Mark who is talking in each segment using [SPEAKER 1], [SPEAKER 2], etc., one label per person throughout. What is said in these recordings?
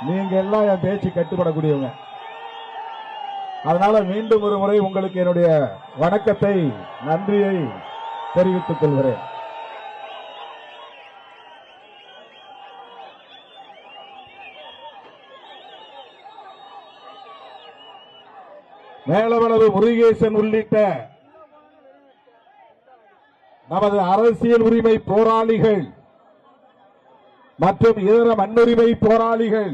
[SPEAKER 1] நீங்க எல்லாம் என் பேச்சு கட்டுப்படக்கூடியவங்க. அதனால மீண்டும் ஒரு முறை உங்களுக்கு என்னுடைய வணக்கத்தை, நன்றியை தெரிவித்துக் கொள்கிறேன். மேலவளவு முருகேசன் உள்ளிட்ட நமது அரசியல் உரிமை போராளிகள் மற்றும் இதர மண்ணுரிமை போராளிகள்,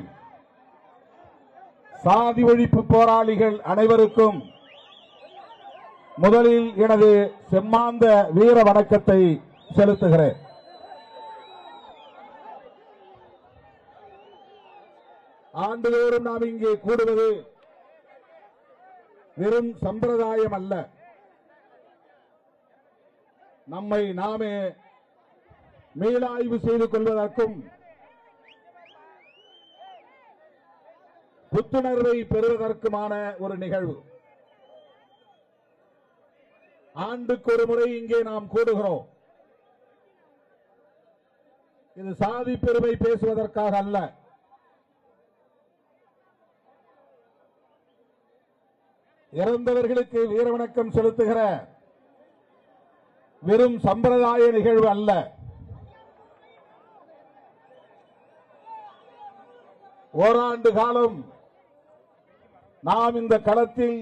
[SPEAKER 1] சாதி ஒழிப்பு போராளிகள் அனைவருக்கும் முதலில் எனது செம்மாந்த வீர வணக்கத்தை செலுத்துகிறேன். ஆண்டுதோறும் நாம் இங்கே கூடுவது வெறும் சம்பிரதாயம் அல்ல, நம்மை நாமே மீளாய்வு செய்து கொள்வதற்கும் புத்துணர்வை பெறுவதற்குமான ஒரு நிகழ்வு. ஆண்டுக்கு ஒரு முறை இங்கே நாம் கூடுகிறோம். இது சாதி பெருமை பேசுவதற்காக அல்ல, இறந்தவர்களுக்கு வீரவணக்கம் செலுத்துகிற வெறும் சம்பிரதாய நிகழ்வு அல்ல. ஓராண்டு காலம் நாம் இந்த களத்தில்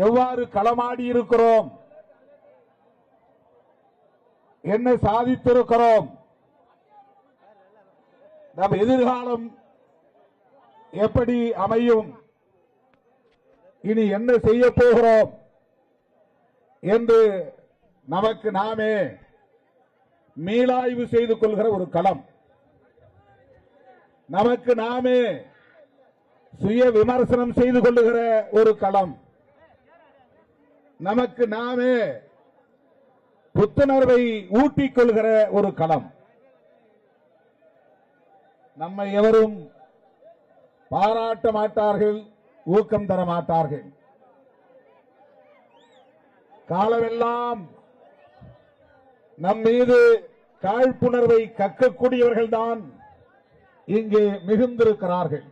[SPEAKER 1] எவ்வாறு களமாடி இருக்கிறோம், என்ன சாதித்திருக்கிறோம், நம் எதிர்காலம் எப்படி அமையும், இனி என்ன செய்ய போகிறோம் என்று நமக்கு நாமே மீளாய்வு செய்து கொள்கிற ஒரு களம், நமக்கு நாமே சுய விமர்சனம் செய்து கொள்ளுகிற ஒரு களம், நமக்கு நாமே புத்துணர்வை ஊட்டிக் கொள்கிற ஒரு களம். நம்மை எவரும் பாராட்ட மாட்டார்கள், ஊக்கம் தர மாட்டார்கள். காலமெல்லாம் நம் மீது காழ்ப்புணர்வை கக்கக்கூடியவர்கள் தான் இங்கே மிகுந்திருக்கிறார்கள்.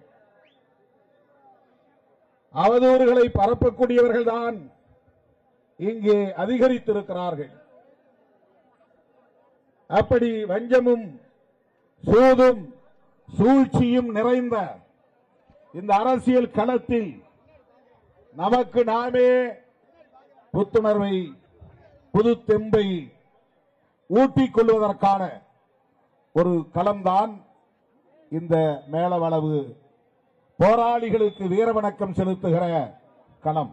[SPEAKER 1] அவதூறுகளை பரப்பக்கூடியவர்கள் தான் இங்கே அதிகரித்திருக்கிறார்கள். அப்படி வஞ்சமும் சூதும் சூழ்ச்சியும் நிறைந்த இந்த அரசியல் களத்தில் நமக்கு நாமே புத்துணர்வை, புது தெம்பை ஊட்டிக் கொள்வதற்கான ஒரு களம்தான் இந்த மேலவளவு போராளிகளுக்கு வீரவணக்கம் செலுத்துகிற களம்.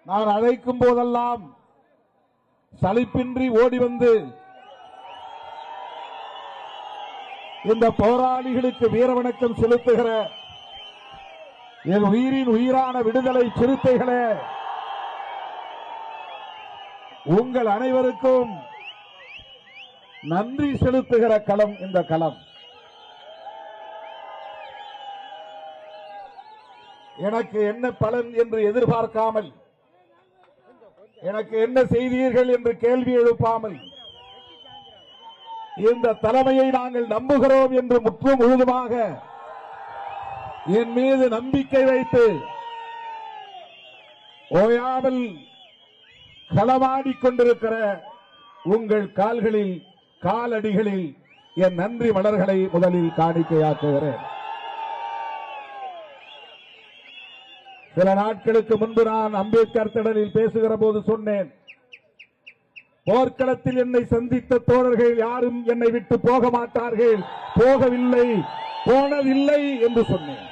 [SPEAKER 1] நான் அழைக்கும் போதெல்லாம் சலிப்பின்றி ஓடி வந்து இந்த போராளிகளுக்கு வீரவணக்கம் செலுத்துகிற என் உயிரின் உயிரான விடுதலை சிறுத்தைகளே, உங்கள் அனைவருக்கும் நன்றி செலுத்துகிற களம் இந்த களம். எனக்கு என்ன பலன் என்று எதிர்பார்க்காமல், எனக்கு என்ன செய்தீர்கள் என்று கேள்வி எழுப்பாமல், இந்த தலைமையை நாங்கள் நம்புகிறோம் என்று முற்றும் முழுதுமாக என் மீது நம்பிக்கை வைத்து ஓயாமல் களமாடிக் கொண்டிருக்கிற உங்கள் கால்களில், காலடிகளில் என் நன்றி மலர்களை முதலில் காணிக்கையாக்குகிறேன். சில நாட்களுக்கு முன்பு நான் அம்பேத்கர் திடலில் பேசுகிற போது சொன்னேன், போர்க்களத்தில் என்னை சந்தித்த தோழர்கள் யாரும் என்னை விட்டு போக மாட்டார்கள், போகவில்லை, போனதில்லை என்று சொன்னேன்.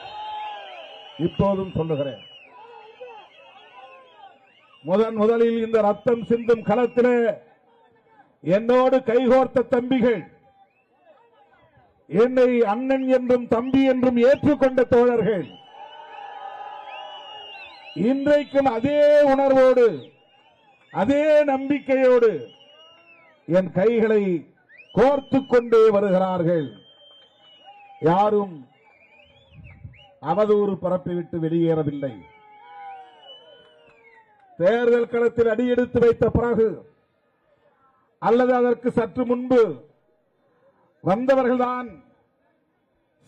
[SPEAKER 1] இப்போதும் சொல்லுகிறேன். முதலில் இந்த ரத்தம் சிந்தும் களத்திலே என்னோடு கைகோர்த்த தம்பிகள், என்னை அண்ணன் என்றும் தம்பி என்றும் ஏற்றுக்கொண்ட தோழர்கள், இன்றைக்கும் அதே உணர்வோடு, அதே நம்பிக்கையோடு என் கைகளை கோர்த்துக் கொண்டே வருகிறார்கள். யாரும் அவதூறு பரப்பிவிட்டு வெளியேறவில்லை. தேர்தல் களத்தில் அடியெடுத்து வைத்த பிறகு அல்லது அதற்கு சற்று முன்பு வந்தவர்கள்தான்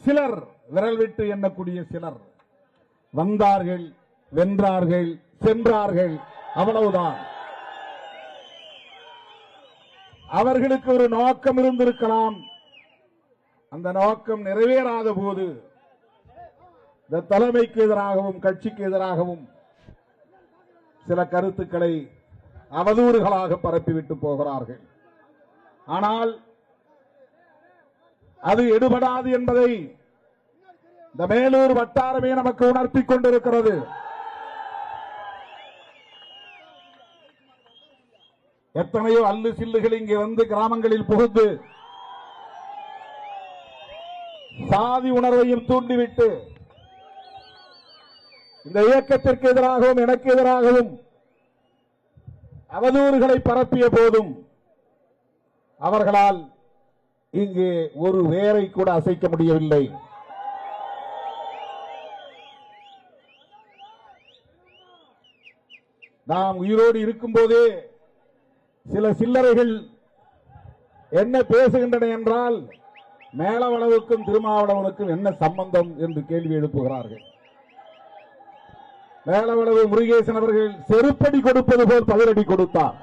[SPEAKER 1] சிலர், விரல் விட்டு எண்ணக்கூடிய சிலர். வந்தார்கள், வென்றார்கள், சென்றார்கள், அவ்வளவுதான். அவர்களுக்கு ஒரு நோக்கம் இருந்திருக்கலாம். அந்த நோக்கம் நிறைவேறாத போது இந்த தலைமைக்கு எதிராகவும் கட்சிக்கு எதிராகவும் சில கருத்துக்களை அவதூறுகளாக பரப்பிவிட்டு போகிறார்கள். ஆனால் அது எடுபடாது என்பதை இந்த மேலூர் வட்டாரமே நமக்கு உணர்த்தி கொண்டிருக்கிறது. எத்தனையோ அல்லு சில்லுகள் இங்கே வந்து கிராமங்களில் புகுந்து சாதி உணர்வையும் தூண்டிவிட்டு இந்த இயக்கத்திற்கு எதிராகவும் எனக்கு எதிராகவும் அவதூறுகளை பரப்பிய போதும் அவர்களால் இங்கே ஒரு வேரை கூட அசைக்க முடியவில்லை. நாம் உயிரோடு இருக்கும் போதே சில சில்லறைகள் என்ன பேசுகின்றன என்றால், மேலவளவுக்கும் திருமாவளவனுக்கும் என்ன சம்பந்தம் என்று கேள்வி எழுப்புகிறார்கள். மேலவளவு முருகேசன் அவர்கள் செருப்படி கொடுப்பது போல் பதிலடி கொடுத்தார்.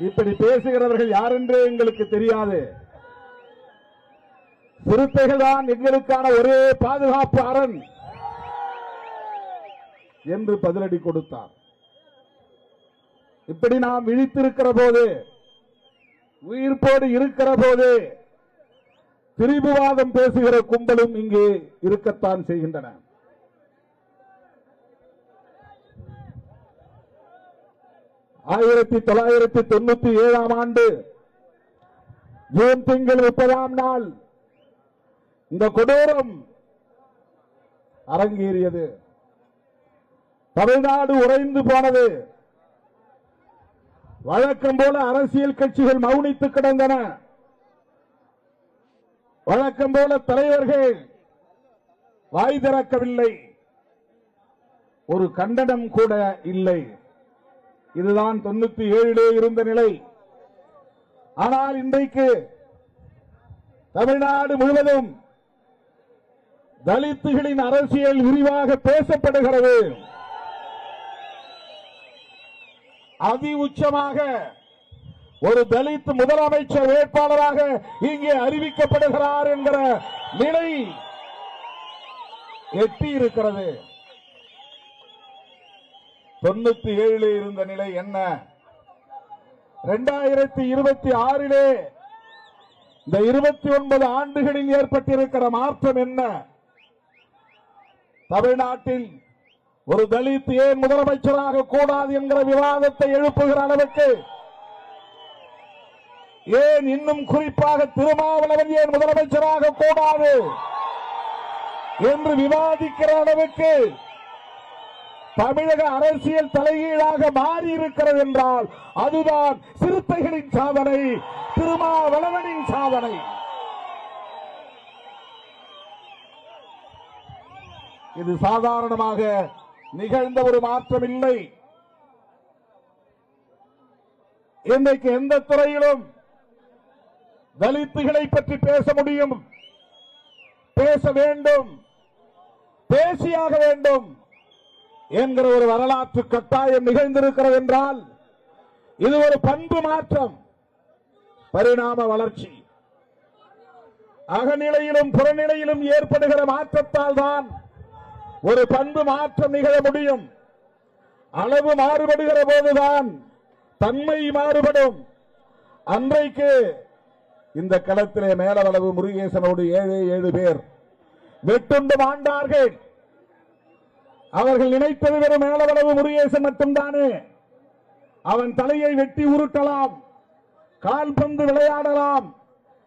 [SPEAKER 1] இப்படி பேசுகிறவர்கள் யார் என்றே எங்களுக்கு தெரியாது. சிறுத்தைகள் தான் எங்களுக்கான ஒரே பாதுகாப்பு அரண் என்று பதிலடி கொடுத்தார். இப்படி நாம் விழித்திருக்கிற போது, உயிர்ப்போடு இருக்கிற போது திரிபுவாதம் பேசுகிற கும்பலும் இங்கே இருக்கத்தான் செய்கின்றன. ஆயிரத்தி 1997 ஆண்டு ஜூன் திங்கள் 30ஆம் நாள் இந்த கொடூரம் அரங்கேறியது. தமிழ்நாடு உறைந்து போனது. வழக்கம் போல அரசியல் கட்சிகள் மௌனித்து கிடந்தன. வழக்கம் போல தலைவர்கள் வாய் திறக்கவில்லை. ஒரு கண்டனம் கூட இல்லை. இதுதான் 97 இருந்த நிலை. ஆனால் இன்றைக்கு தமிழ்நாடு முழுவதும் தலித்துகளின் அரசியல் விரிவாக பேசப்படுகிறது. அதி உச்சமாக ஒரு தலித் முதலமைச்சர் வேட்பாளராக இங்கே அறிவிக்கப்படுகிறார் என்கிற நிலை எட்டி இருக்கிறது. 97 இருந்த நிலை என்ன? 2026 இந்த 29 ஆண்டுகளில் ஏற்பட்டிருக்கிற மாற்றம் என்ன? தமிழ்நாட்டில் ஒரு தலித் ஏன் முதலமைச்சராக கூடாது என்கிற விவாதத்தை எழுப்புகிற அளவுக்கு, ஏன் இன்னும் குறிப்பாக திருமாவளவன் ஏன் முதலமைச்சராக கூடாது என்று விவாதிக்கிற அளவுக்கு தமிழக அரசியல் தலைகீழாக மாறி இருக்கிறது என்றால் அதுதான் சிறுத்தைகளின் சாதனை, திருமாவளவனின் சாதனை. இது சாதாரணமாக நிகழ்ந்த ஒரு மாற்றம் இல்லை. இன்றைக்கு எந்த துறையிலும் தலித்துகளை பற்றி பேச முடியும், பேச வேண்டும், பேசியாக வேண்டும் என்கிற ஒரு வரலாற்று கட்டாயம் நிகழ்ந்திருக்கிறது என்றால் இது ஒரு பண்பு மாற்றம், பரிணாம வளர்ச்சி. அகநிலையிலும் புறநிலையிலும் ஏற்படுகிற மாற்றத்தால் தான் ஒரு பண்பு மாற்றம் நிகழ முடியும். அளவு மாறுபடுகிற போதுதான் தன்மை மாறுபடும். அன்றைக்கு இந்த களத்திலே மேலவளவு முருகேசனோடு 7 பேர் வெட்டுண்டு மாண்டார்கள். அவர்கள் நினைத்தது வெறும் மேலவளவு முருகேசன் மட்டும்தானே. அவன் தலையை வெட்டி உருட்டலாம், கால்பந்து விளையாடலாம்,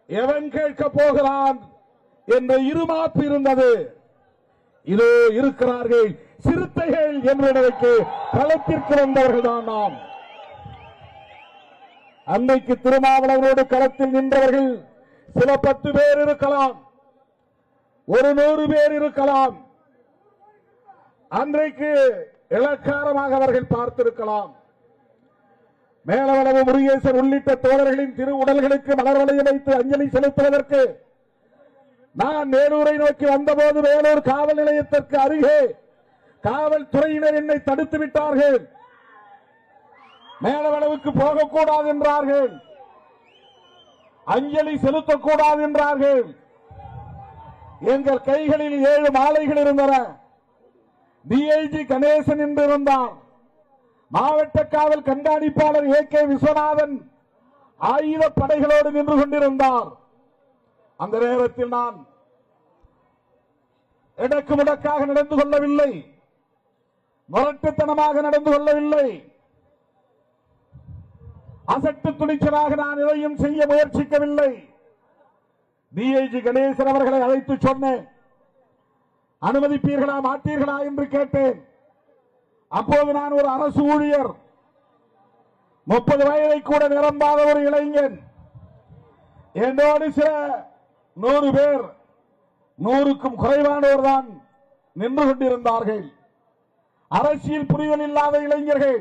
[SPEAKER 1] எவன் கேட்க போகிறான் என்ற இருமாப்பு இருந்தது. இதோ இருக்கிறார்கள் சிறுத்தைகள் என்பதற்கு களத்திற்கு வந்தவர்கள் தான் நாம். அன்னைக்கு திருமாவளவனோடு களத்தில் நின்றவர்கள் சில 10 பேர் இருக்கலாம், ஒரு 100 பேர் இருக்கலாம். அன்றைக்கு இலக்காரமாக அவர்கள் பார்த்திருக்கலாம். மேலவளவு முருகேசன் உள்ளிட்ட தோழர்களின் திரு உடல்களுக்கு மலர் வளையம் வைத்து அஞ்சலி செலுத்துவதற்கு நான் வேலூரை நோக்கி வந்தபோது வேலூர் காவல் நிலையத்திற்கு அருகே காவல்துறையினர் என்னை தடுத்து விட்டார்கள். மேலவளவுக்கு போகக்கூடாது என்றார்கள், அஞ்சலி செலுத்தக்கூடாது என்றார்கள். எங்கள் கைகளில் 7 மாலைகள் இருந்தன. டிஐஜி கணேசன் என்று இருந்தார். மாவட்ட காவல் கண்காணிப்பாளர் AK விஸ்வநாதன் ஆயுத படைகளோடு நின்று கொண்டிருந்தார். அந்த நேரத்தில் நான் இடக்கு முடக்காக நடந்து கொள்ளவில்லை, முரட்டுத்தனமாக நடந்து கொள்ளவில்லை, அசட்டு துணிச்சலாக நான் எதையும் செய்ய முயற்சிக்கவில்லை. டிஐஜி கணேசன் அவர்களை அழைத்து சொன்னேன், அனுமதிப்பீர்களா மாட்டீர்களா என்று கேட்டேன். அப்போது நான் ஒரு அரசு ஊழியர், 30 வயதை கூட நிரம்பாத ஒரு இளைஞன். என்னோடு சில 100 பேர், 100க்கும் குறைவானோர் தான் நின்று கொண்டிருந்தார்கள். அரசியல் புரிதல் இல்லாத இளைஞர்கள்,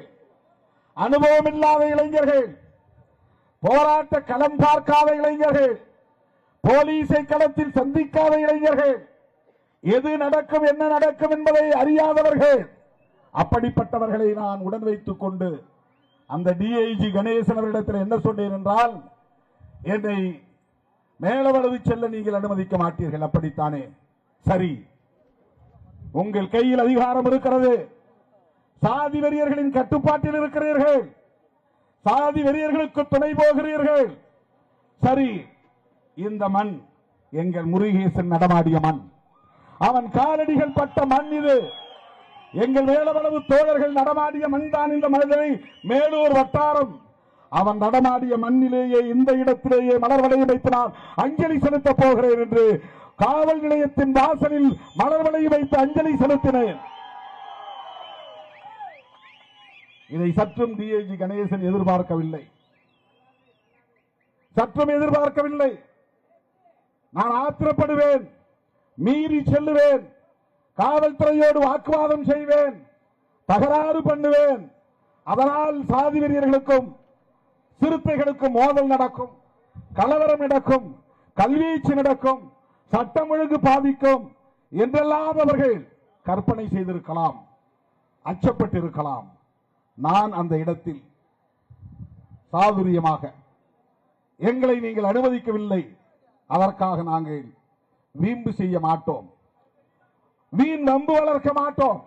[SPEAKER 1] அனுபவம் இல்லாத இளைஞர்கள், போராட்ட களம் பார்க்காத இளைஞர்கள், போலீசை களத்தில் சந்திக்காத இளைஞர்கள், எது நடக்கும் என்ன நடக்கும் என்பதை அறியாதவர்கள். அப்படிப்பட்டவர்களை நான் உடன் வைத்துக் கொண்டு அந்த டிஐஜி கணேசன் அவரிடத்தில் என்ன சொன்னேன் என்றால், என்னை மேலவளவு செல்ல நீங்கள் அனுமதிக்க மாட்டீர்கள், அப்படித்தானே? சரி, உங்கள் கையில் அதிகாரம் இருக்கிறது, சாதி வெறியர்களின் கட்டுப்பாட்டில் இருக்கிறீர்கள், சாதி வெறியர்களுக்கு துணை போகிறீர்கள். சரி, இந்த மண் எங்கள் முருகேசன் நடமாடிய மண், அவன் காலடிகள் பட்ட மண் இது. எங்கள் மேலவளவு தோழர்கள் நடமாடிய மண் தான் இந்த மனிதனை மேலூர் வட்டாரம். அவன் நடமாடிய மண்ணிலேயே இந்த இடத்திலேயே மலர் வளையம் வைத்து நான் அஞ்சலி செலுத்த போகிறேன் என்று காவல் நிலையத்தின் வாசலில் மலர் வளையம் வைத்து அஞ்சலி செலுத்தினேன். இதை சற்றும் டிஐஜி கணேசன் எதிர்பார்க்கவில்லை, சற்றும் எதிர்பார்க்கவில்லை. நான் ஆத்திரப்படுவேன், மீறி செல்லுவேன், காவல்துறையோடு வாக்குவாதம் செய்வேன், தகராறு பண்ணுவேன். அதனால் சாதி வெறியர்களுக்கும் சிறுத்தைகளுக்கும் மோதல் நடக்கும், கலவரம் நடக்கும், கல்வீச்சு நடக்கும், சட்டம் ஒழுங்கு பாதிக்கும் என்றெல்லாம் அவர்கள் கற்பனை செய்திருக்கலாம், அச்சப்பட்டிருக்கலாம். நான் அந்த இடத்தில் சாதுரியமாக, எங்களை நீங்கள் அனுமதிக்கவில்லை, அதற்காக நாங்கள் வீம்பு செய்ய மாட்டோம், வீண் நம்பு வளர்க்க மாட்டோம்.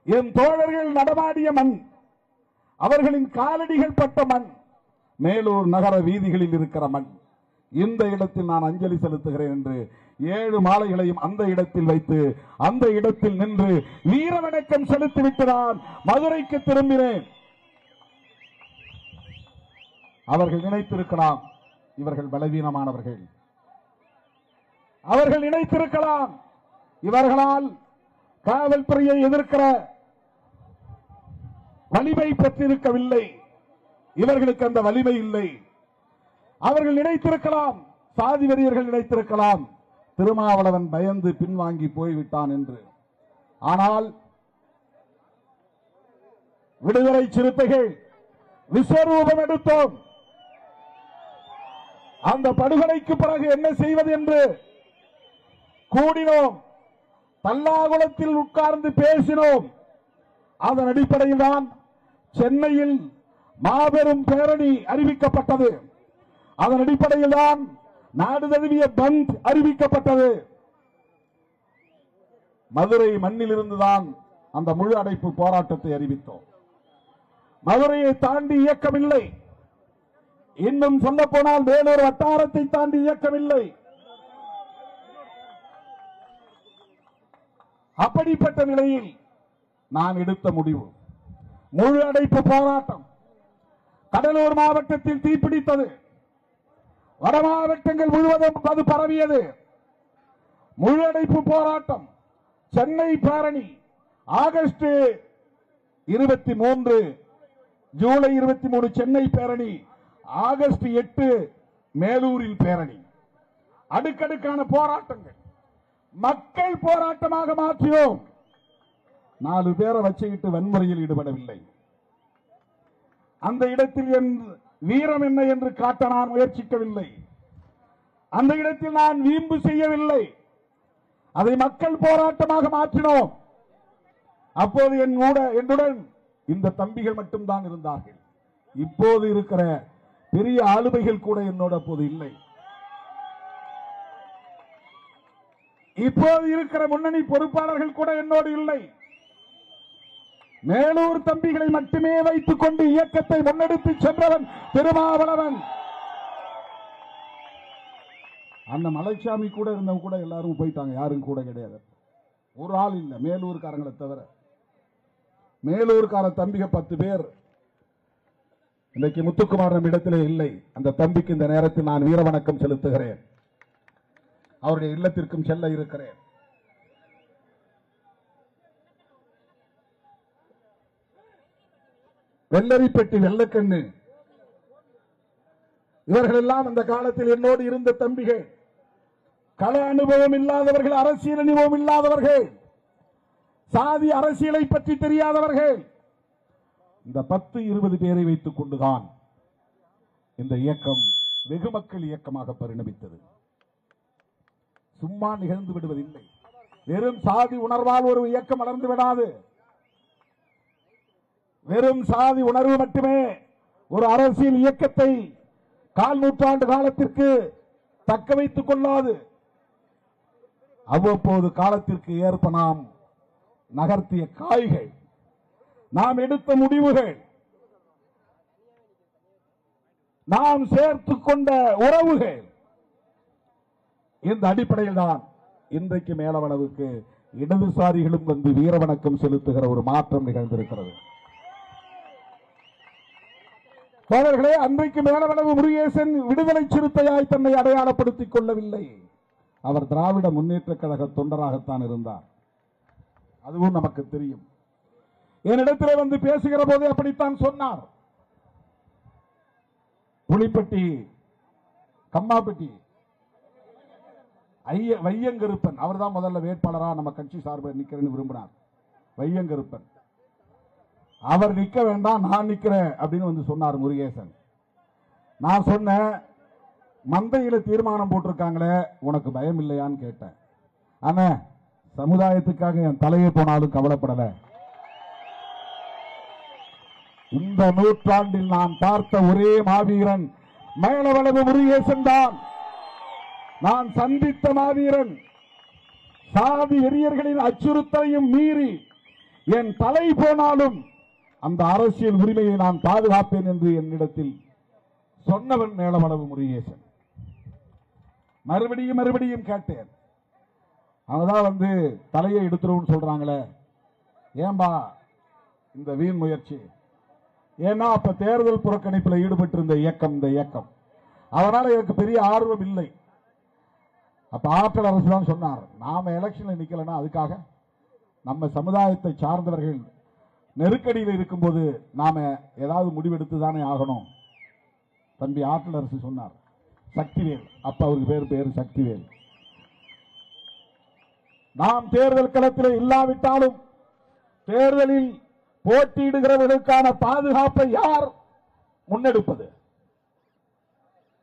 [SPEAKER 1] என் தோழர்கள் நடமாடிய மண், அவர்களின் காலடிகள் பட்ட மண், மேலூர் நகர வீதிகளில் இருக்கிற மண், இந்த இடத்தில் நான் அஞ்சலி செலுத்துகிறேன் என்று 7 மாலைகளையும் அந்த இடத்தில் வைத்து அந்த இடத்தில் நின்று வீர வணக்கம் செலுத்திவிட்டு நான் மதுரைக்கு திரும்பினேன். அவர்கள் நினைத்திருக்கலாம் இவர்கள் பலவீனமானவர்கள், அவர்கள் நினைத்திருக்கலாம் இவர்களால் காவல்துறையை எதிர்க்கிற வலிமை பெற்றிருக்கவில்லை, இவர்களுக்கு அந்த வலிமை இல்லை. அவர்கள் நினைத்திருக்கலாம், சாதி வெறியர்கள் நினைத்திருக்கலாம் திருமாவளவன் பயந்து பின்வாங்கி போய்விட்டான் என்று. ஆனால் விடுதலை சிறுத்தைகள் விஸ்வரூபம் எடுத்தோம். அந்த படுகொலைக்கு பிறகு என்ன செய்வது என்று கூடினோம், பல்லாகுளத்தில் உட்கார்ந்து பேசினோம். அதன் அடிப்படையில் தான் சென்னையில் மாபெரும் பேரணி அறிவிக்கப்பட்டது. அதன் அடிப்படையில் தான் நாடு தழுவிய பந்த் அறிவிக்கப்பட்டது. மதுரை மண்ணில் இருந்துதான் அந்த முழு அடைப்பு போராட்டத்தை அறிவித்தோம். மதுரையை தாண்டி இயக்கமில்லை, இன்னும் சொல்ல போனால் வேலூர் வட்டாரத்தை தாண்டி இயக்கமில்லை. அப்படிப்பட்ட நிலையில் நான் எடுத்த முடிவு முழு அடைப்பு போராட்டம். கடலூர் மாவட்டத்தில் தீப்பிடித்தது, வட மாவட்டங்கள் முழுவதும் அது பரவியது. முழு அடைப்பு போராட்டம். சென்னை பேரணி ஆகஸ்ட் 23, ஜூலை 23 சென்னை பேரணி, ஆகஸ்ட் 8 மேலூரில் பேரணி. அடுக்கடுக்கான போராட்டங்கள் மக்கள் போராட்டமாக மாற்றினோம். 4 பேரை வச்சுக்கிட்டு வன்முறையில் ஈடுபடவில்லை. அந்த இடத்தில் என் வீரம் என்ன என்று காட்ட நான் முயற்சிக்கவில்லை. அந்த இடத்தில் நான் வீம்பு செய்யவில்லை. அதை மக்கள் போராட்டமாக மாற்றினோம். அப்போது என்னுடன் இந்த தம்பிகள் மட்டும்தான் இருந்தார்கள். இப்போது இருக்கிற பெரிய ஆளுமைகள் கூட என்னோட அப்போது இல்லை. இப்போது இருக்கிற முன்னணி பொறுப்பாளர்கள் கூட என்னோடு இல்லை. மேலூர் தம்பிகளை மட்டுமே வைத்துக் கொண்டு இயக்கத்தை முன்னெடுத்து சென்றவன் திருமாவளவன். அந்த மலைச்சாமி கூட இருந்தவங்க கூட எல்லாரும் போயிட்டாங்க. யாரும் கூட கிடையாது. ஒரு ஆள் இல்லை மேலூர்காரங்களை தவிர. மேலூர்கார தம்பிக 10 பேர் இன்னைக்கு முத்துக்குமார் நம் இடத்திலே இல்லை. அந்த தம்பிக்கு இந்த நேரத்தில் நான் வீர வணக்கம் செலுத்துகிறேன். அவருடைய இல்லத்திற்கும் செல்ல இருக்கிறேன். வெள்ளரிப்பட்டி வெள்ளக்கண்ணு இவர்கள் எல்லாம் அந்த காலத்தில் என்னோடு இருந்த தம்பிகள். கள அனுபவம் இல்லாதவர்கள், அரசியல் அனுபவம் இல்லாதவர்கள், சாதி அரசியலை பற்றி தெரியாதவர்கள். இந்த 10-20 பேரை வைத்துக் கொண்டுதான் இந்த இயக்கம் வெகு மக்கள் இயக்கமாக பரிணமித்தது. சும்மா நிகழ்ந்து விடுவதில்லை. வெறும் சாதி உணர்வால் ஒரு இயக்கம் வளர்ந்து விடாது. வெறும் சாதி உணர்வு மட்டுமே ஒரு அரசியல் இயக்கத்தை 4 நூற்றாண்டு காலத்திற்கு தக்க வைத்துக் கொள்ளாது. அவ்வப்போது காலத்திற்கு ஏற்ப நாம் நகர்த்திய காய்கள், நாம் எடுத்த முடிவுகள், நாம் சேர்த்துக் கொண்ட உறவுகள், இந்த அடிப்படையில் தான் இன்றைக்கு மேலவளவுக்கு இடதுசாரிகளும் வந்து வீரவணக்கம் செலுத்துகிற ஒரு மாற்றம் நிகழ்ந்திருக்கிறது. தோழர்களே, அன்றைக்கு மேலவளவு முருகேசன் விடுதலை சிறுத்தையாய் தன்னை அடையாளப்படுத்திக் கொள்ளவில்லை. அவர் திராவிட முன்னேற்ற கழக தொண்டராகத்தான் இருந்தார். அதுவும் நமக்கு தெரியும். என்னிடத்திலே வந்து பேசுகிற போதே அப்படித்தான் சொன்னார். புலிப்பட்டி, கம்மாப்பட்டி வையங்கருப்பன் அவர் தான் முதல்ல வேட்பாளரா நம்ம கட்சி சார்பில் நிக்கிறேன்னு விரும்பினார். வையங்கருப்பன் அவர் நிக்க வேண்டாம், நான் நிக்கிறேன் அப்படின்னு வந்து சொன்னார் முருகேசன். நான் சொன்னேன், மந்தையில தீர்மானம் போட்டிருக்காங்களே, உனக்கு பயம் இல்லையான்னு கேட்டேன். ஆனா சமுதாயத்துக்காக என் தலையை போனாலும் கவலைப்படல. இந்த நூற்றாண்டில் நான் பார்த்த ஒரே மாவீரன் மேலவளவு முருகேசன் தான். நான் சந்தித்த மாவீரன். சாதி வெறியர்களின் அச்சுறுத்தலையும் மீறி என் தலை போனாலும் அந்த அரசியல் உரிமையை நான் பாதுகாப்பேன் என்று என்னிடத்தில் சொன்னவன் மேலவளவு முருகேசன். மறுபடியும் மறுபடியும் கேட்டேன். அவங்கதான் வந்து தலையை எடுத்துருவோம் சொல்றாங்களே, ஏன்பா இந்த வீண் முயற்சி? ஏன்னா அப்ப தேர்தல் புறக்கணிப்பில் ஈடுபட்டிருந்த இயக்கம் இந்த இயக்கம். அதனால எனக்கு பெரிய ஆர்வம் இல்லை. அப்ப ஆற்றல் அரசு தான் சொன்னார், நாம எலெக்ஷன்ல நிக்கலன்னா அதுக்காக நம்ம சமுதாயத்தை சார்ந்தவர்கள் நெருக்கடியில் இருக்கும்போது நாம ஏதாவது முடிவெடுத்து தானே ஆகணும். தம்பி ஆற்றல் அரசு சொன்னார். சக்திவேல், அப்ப அவருக்கு பேரு சக்திவேல். நாம் தேர்தல் களத்தில் இல்லாவிட்டாலும் தேர்தலில் போட்டியிடுகிறவர்களுக்கான பாதுகாப்பை யார் முன்னெடுப்பது?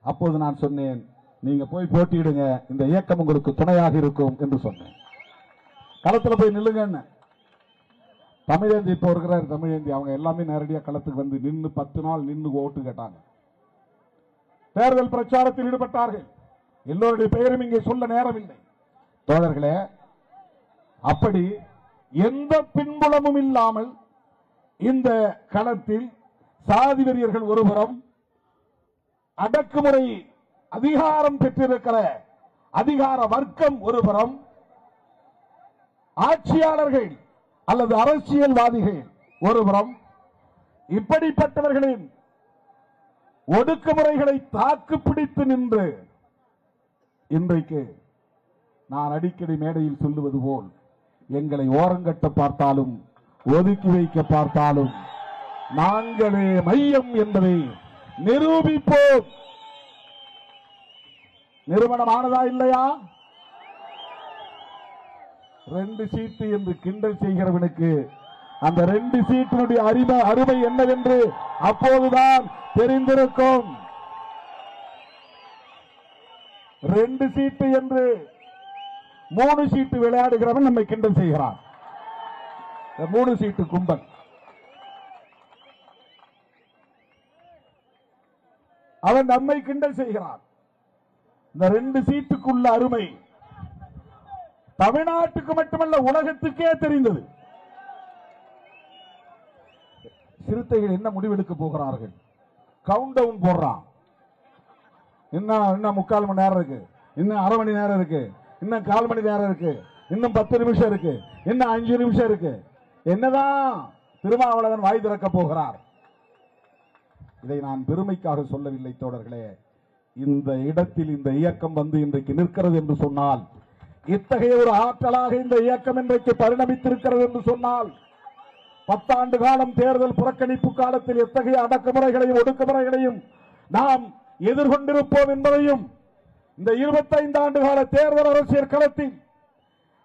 [SPEAKER 1] அப்போது நான் சொன்னேன், நீங்க போய் போட்டியிடுங்க, இந்த இயக்கம் உங்களுக்கு துணையாக இருக்கும் என்று சொன்னேன். களத்தில் போய் நில்லுங்க. தமிழேந்தி இப்போ இருக்கிறார், தமிழேந்தி அவங்க எல்லாமே நேரடியாக களத்துக்கு வந்து நின்று 10 நாள் நின்று ஓட்டு கேட்டாங்க. தேர்தல் பிரச்சாரத்தில் ஈடுபட்டார்கள். எல்லோருடைய பெயரும் இங்கே சொல்ல நேரமில்லை. தோழர்களே, அப்படி எந்த பின்புலமும் இல்லாமல் இந்த களத்தில் சாதி வெறியர்கள் ஒருபுறம், அடக்குமுறை அதிகாரம் பெற்றிருக்கிற அதிகார வர்க்கம் ஒருபுறம், ஆட்சியாளர்கள் அல்லது அரசியல்வாதிகள் ஒருபுறம், இப்படிப்பட்டவர்களின் ஒடுக்குமுறைகளை தாக்கு பிடித்து நின்று இன்றைக்கு நான் அடிக்கடி மேடையில் சொல்லுவது போல், எங்களை ஓரங்கட்ட பார்த்தாலும் ஒதுக்கி வைக்க பார்த்தாலும் நாங்களே மையம் என்பதை நிரூபிப்போம். நிறுவனமானதா இல்லையா? 2 சீட்டு என்று கிண்டல் செய்கிறவனுக்கு அந்த 2 சீட்டினுடைய அருமை என்னவென்று அப்போதுதான் தெரிந்திருக்கும். 2 சீட்டு என்று 3 சீட்டு விளையாடுகிறவன் நம்மை கிண்டல் செய்கிறான். 3 சீட்டு கும்பல். அவன் நம்மை கிண்டல் செய்கிறான். இந்த 2 சீட்டுக்குள்ள அருமை தமிழ்நாட்டுக்கு மட்டுமல்ல உலகத்துக்கே தெரிந்தது. சிறுத்தைகள் என்ன முடிவெடுக்க போகிறார்கள்? கவுண்ட் டவுன் போடுறான். இன்னும் 3/4 மணி நேரம் இருக்கு, இன்னும் அரை மணி நேரம் இருக்கு, இன்னும் 1/4 மணி நேரம் இருக்கு, இன்னும் 10 நிமிஷம் இருக்கு, இன்னும் 5 நிமிஷம் இருக்கு. என்னதான் திருமாவளவன் வாய் திறக்க போகிறார்? இதை நான் பெருமைக்காக சொல்லவில்லை தோழர்களே. இந்த இடத்தில் இந்த இயக்கம் வந்து இன்றைக்கு நிற்கிறது என்று சொன்னால், இத்தகைய ஒரு ஆற்றலாக இந்த இயக்கம் இன்றைக்கு பரிணமித்திருக்கிறது என்று சொன்னால், 10 ஆண்டு காலம் தேர்தல் புறக்கணிப்பு காலத்தில் எத்தகைய அடக்குமுறைகளையும் ஒடுக்குமுறைகளையும் நாம் எதிர்கொண்டிருப்போம் என்பதையும், இந்த 25 ஆண்டு கால தேர்தல் அரசியல் களத்தில்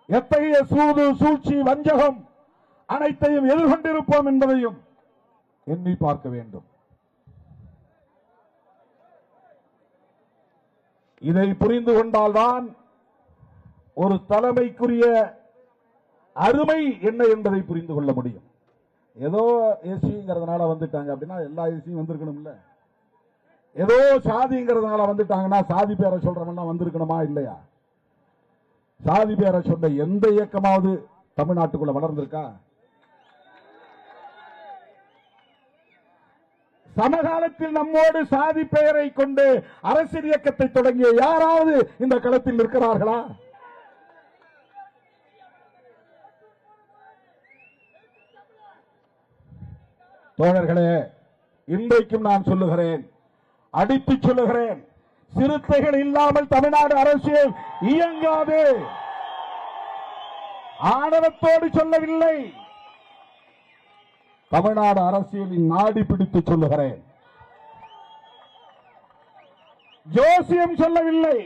[SPEAKER 1] எத்தகைய சூது சூழ்ச்சி வஞ்சகம் அனைத்தையும் எதிர்கொண்டிருப்போம் என்பதையும் எண்ணி பார்க்க வேண்டும். இதை புரிந்து கொண்டால்தான் ஒரு தலைமைக்குரிய அருமை என்ன என்பதை புரிந்து கொள்ள முடியும். ஏதோ ஏசிங்கிறதுனால வந்துட்டாங்க அப்படின்னா எல்லா ஏசியும் வந்திருக்கணும் இல்ல. ஏதோ சாதிங்கிறதுனால வந்துட்டாங்கன்னா சாதி பேரை சொல்றவங்க வந்திருக்கணுமா இல்லையா? சாதி பேரை சொன்ன எந்த இயக்கமாவது தமிழ்நாட்டுக்குள்ள வளர்ந்திருக்கா? சமகாலத்தில் நம்மோடு சாதி பெயரை கொண்டு அரசியல் இயக்கத்தை தொடங்கிய யாராவது இந்த களத்தில் இருக்கிறார்களா? தோழர்களே, இன்றைக்கும் நான் சொல்லுகிறேன், அடித்து சொல்லுகிறேன், சிறுத்தைகள் இல்லாமல் தமிழ்நாடு அரசியல் இயங்காது. ஆணவத்தோடு சொல்லவில்லை, தமிழ்நாடு அரசியலின் நாடி பிடித்து சொல்லுகிறேன். ஜோசியம் சொல்லவில்லை,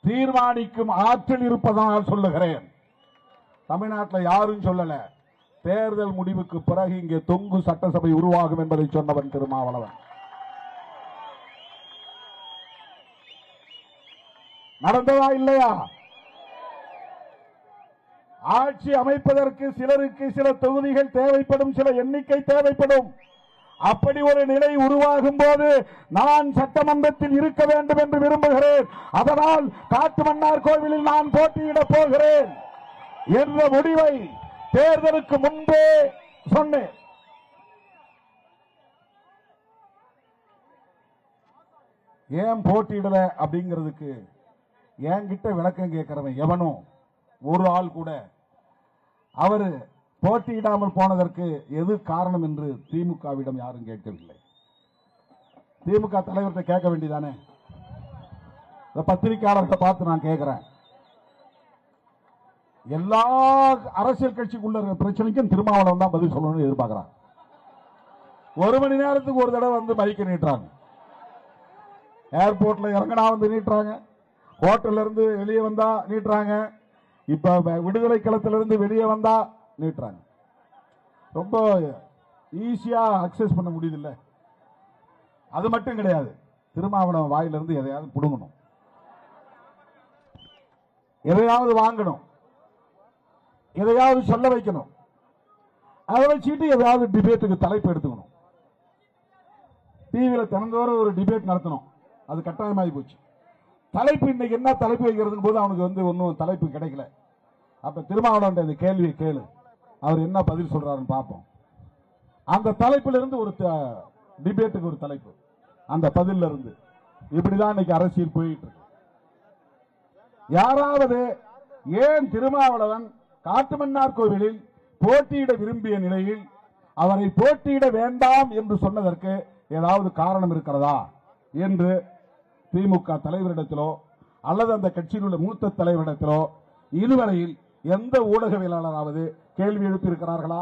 [SPEAKER 1] தீர்மானிக்கும் ஆற்றல் இருப்பதால் சொல்லுகிறேன். தமிழ்நாட்டில் யாரும் சொல்லல. தேர்தல் முடிவுக்கு பிறகு இங்கே தொங்கு சட்டசபை உருவாகும் என்பதை சொன்னவன் திருமாவளவன். நடந்ததா இல்லையா? ஆட்சி அமைப்பதற்கு சிலருக்கு சில தொகுதிகள் தேவைப்படும், சில எண்ணிக்கை தேவைப்படும். அப்படி ஒரு நிலை உருவாகும் போது நான் சட்டமன்றத்தில் இருக்க வேண்டும் என்று விரும்புகிறேன். அதனால் காட்டுமன்னார் கோவிலில் நான் போட்டியிடப் போகிறேன் என்ற முடிவை தேர்தலுக்கு முன்பே சொன்னேன். ஏன் போட்டியிடல அப்படிங்கிறதுக்கு என்கிட்ட விளக்கம் கேட்கிறவன் எவனும் ஒரு ஆள் கூட அவர் போட்டியிடாமல் போனதற்கு எது காரணம் என்று திமுகவிடம் யாரும் கேட்கவில்லை. திமுக தலைவர்கிட்ட கேட்க வேண்டியதானே? பத்திரிகையாளர்கிட்ட பார்த்து நான் கேட்கிறேன். எல்லா அரசியல் கட்சிக்குள்ள பிரச்சனைக்கும் திருமாவளவன் தான் பதில் சொல்லணும்னு எதிர்பார்க்கிறாங்க. 1 மணி நேரத்துக்கு ஒரு தடவை வந்து மைக்க நீட்டுறாங்க. ஏர்போர்ட்ல இறங்கினா வந்து நீட்டுறாங்க, ஹோட்டல்ல இருந்து வெளியே வந்தா நீட்டுறாங்க, இப்ப விடுதலை களத்திலிருந்து வெளியே வந்தா நீட்டுறாங்க. ரொம்ப ஈஸியா அக்சஸ் பண்ண முடியுது இல்ல? அது மட்டும் கிடையாது, திருமாவளவன் வாயிலிருந்து எதையாவது புடுங்கணும், எதையாவது வாங்கணும், எதையாவது சொல்ல வைக்கணும். அதை வச்சுட்டு எதாவது டிபேட்டுக்கு தலைப்பு எடுத்துக்கணும். டிவியில தினந்தோறும் ஒரு டிபேட் நடத்தணும், அது கட்டாயமாகி போச்சு. தலைப்பு இன்னைக்கு என்ன தலைப்பு வைக்கிறதுன்னு போது அவனுக்கு ஒன்னும் தலைப்பு கிடைக்கல. அப்ப திருமாவளவன் இந்த கேள்வியை கேளு, அவர் என்ன பதில் சொல்றாருன்னு பார்ப்போம். அந்த தலைப்பில் இருந்து ஒரு டிபேட்டுக்கு ஒரு தலைப்பு, அந்த பதில இருந்து இப்படிதான் இன்னைக்கு அரசியல் போயிட்டு இருக்கு. யாராவது ஏன் திருமாவளவன் காட்டுமன்னார் கோவிலில் போட்டியிட விரும்பிய நிலையில் அவரை போட்டியிட வேண்டாம் என்று சொன்னதற்கு ஏதாவது காரணம் இருக்கிறதா என்று திமுக தலைவரிடத்திலோ அல்லது அந்த கட்சியில் உள்ள மூத்த தலைவரிடத்திலோ இதுவரையில் எந்த ஊடகவியலாளராவது கேள்வி எழுப்பியிருக்கிறார்களா?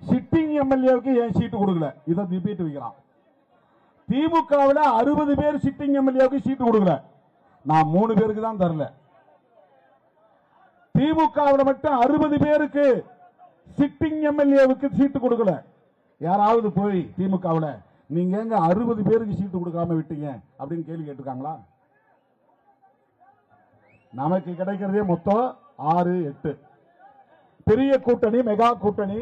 [SPEAKER 1] சிட்டிங் எம்எல்ஏவுக்கு ஏன் சீட்டு கொடுக்கல, இதை டிபேட் வைக்கிறான். திமுகவில் 60 பேர் சிட்டிங் எம்எல்ஏவுக்கு சீட்டு கொடுக்கல. நான் 3 பேருக்கு தான் தரல. திமுகவில் மட்டும் 60 பேருக்கு சிட்டிங் எம்எல்ஏவுக்கு சீட்டு கொடுக்கல. யாராவது போய் திமுகவில் நீங்க எங்க 60 பேருக்கு சீட்டு கொடுக்காம விட்டீங்க அப்படின்னு கேள்வி கேட்டிருக்காங்களா? நமக்கு கிடைக்கிறதே மொத்தம் 6, 8. பெரிய கூட்டணி, மெகா கூட்டணி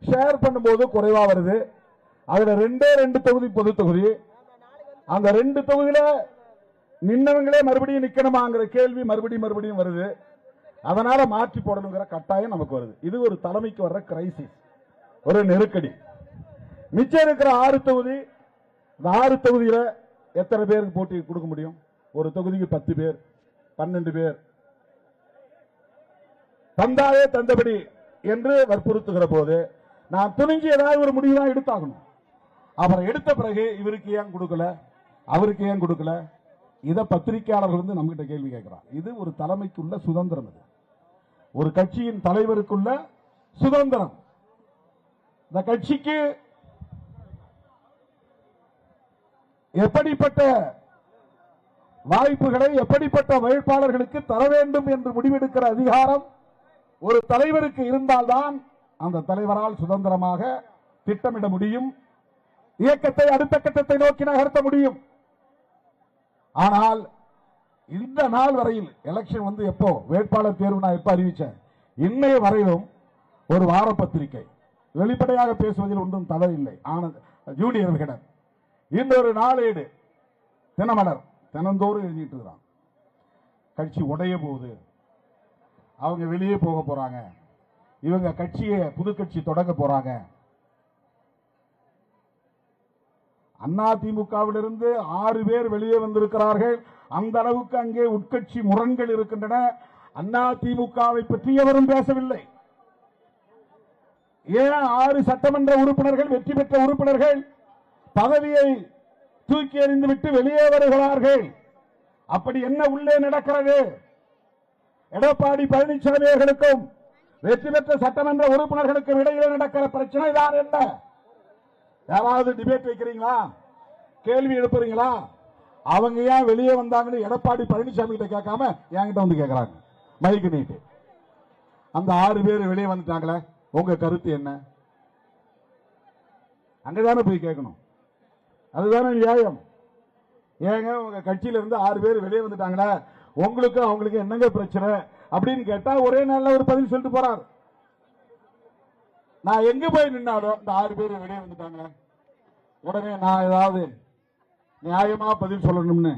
[SPEAKER 1] ஷேர் பண்ணும்போது குறைவா வருது. அதுல 2 தொகுதி பொது தொகுதி. அந்த 2 தொகுதியில நின்னவங்களே மறுபடியும் நிக்கணுமாங்கிற கேள்வி மறுபடியும் வருது. அதனால மாற்றி போடணுங்கிற கட்டாயம் நமக்கு வருது. இது ஒரு தலைமைக்கு வர்ற கிரைசிஸ், ஒரு நெருக்கடி. மிச்சம் இருக்கிற 6 தொகுதி, இந்த 6 தொகுதியில எத்தனை பேருக்கு போட்டி கொடுக்க முடியும்? ஒரு தொகுதிக்கு 10 பேர், 12 பேர். தந்தாயே தந்தபடி என்று வற்புறுத்துகிற போது நான் துணிஞ்சு ஏதாவது ஒரு முடிவு தான் எடுத்தாகணும். அப்புறம் எடுத்த பிறகு இவருக்கு ஏன் கொடுக்கல, அவருக்கு ஏன் கொடுக்கல, இதை பத்திரிகையாளர்கள் வந்து நம்ம கிட்ட கேள்வி கேட்கிறார். இது ஒரு தலைமைக்குள்ள சுதந்திரம். இது ஒரு கட்சியின் தலைவருக்குள்ள சுதந்திரம். இந்த கட்சிக்கு எப்படிப்பட்ட வாய்ப்புகளை எப்படிப்பட்ட வேட்பாளர்களுக்கு தர வேண்டும் என்று முடிவெடுக்கிற அதிகாரம் ஒரு தலைவருக்கு இருந்தால்தான் அந்த தலைவரால் சுதந்திரமாக திட்டமிட முடியும், இயக்கத்தை அடுத்த கட்டத்தை நோக்கி நகர்த்த முடியும். ஆனால் இந்த நாள் வரையில் எலெக்ஷன் வந்து எப்போ வேட்பாளர் தேர்வு நான் எப்ப அறிவிச்சேன், இன்னைய வரையிலும் ஒரு வார பத்திரிகை வெளிப்படையாக பேசுவதில் ஒன்றும் தவறில்லை. ஜூனியர் விகடன் இன்னொரு நாளேடு தினமலர் தினந்தோறும் எழுதிட்டு இருக்கிறான். கட்சி உடைய போகுது, அவங்க வெளியே போக போறாங்க, இவங்க கட்சியை புது கட்சி தொடங்க போறாங்க. அதிமுகவிலிருந்து 6 பேர் வெளியே வந்திருக்கிறார்கள். அந்த அளவுக்கு அங்கே உட்கட்சி முரண்கள் இருக்கின்றன. அதிமுகவை பற்றி எவரும் பேசவில்லை. ஏன் 6 சட்டமன்ற உறுப்பினர்கள், வெற்றி பெற்ற உறுப்பினர்கள் பதவியை தூக்கி எறிந்துவிட்டு வெளியே வருகிறார்கள்? அப்படி என்ன உள்ளே நடக்கிறது? எடப்பாடி பழனிசாமி அவர்களுக்கும் வெற்றி பெற்ற சட்டமன்ற உறுப்பினர்களுக்கும் இடையிலே நடக்கிற பிரச்சனை தான் என்ன? யாராவது டிபேட் வைக்கிறீங்களா? கேள்வி எழுப்புறீங்களா? அவங்க ஏன் வெளியே வந்தாங்கன்னு எடப்பாடி பழனிசாமி கிட்ட கேட்காம என்கிட்ட வந்து கேட்கிறாங்க மைக்கு நீட்டு. அந்த 6 பேர் வெளியே வந்துட்டாங்களே, உங்க கருத்து என்ன? அங்கதானே போய் கேட்கணும். அதுதானே நியாயம். ஏங்க உங்க கட்சியில இருந்து 6 பேர் வெளியே வந்துட்டாங்களே, உங்களுக்கு அவங்களுக்கு என்னங்க பிரச்சனை அப்படின்னு கேட்டா ஒரே நாள்ல ஒரு பதில் சொல்லிட்டு போறார். நான் எங்க போய் நின்னாலும் இந்த 6 பேர் வெளியே வந்துட்டாங்க, உடனே நான் ஏதாவது நியாயமா பதில் சொல்லணும்னு,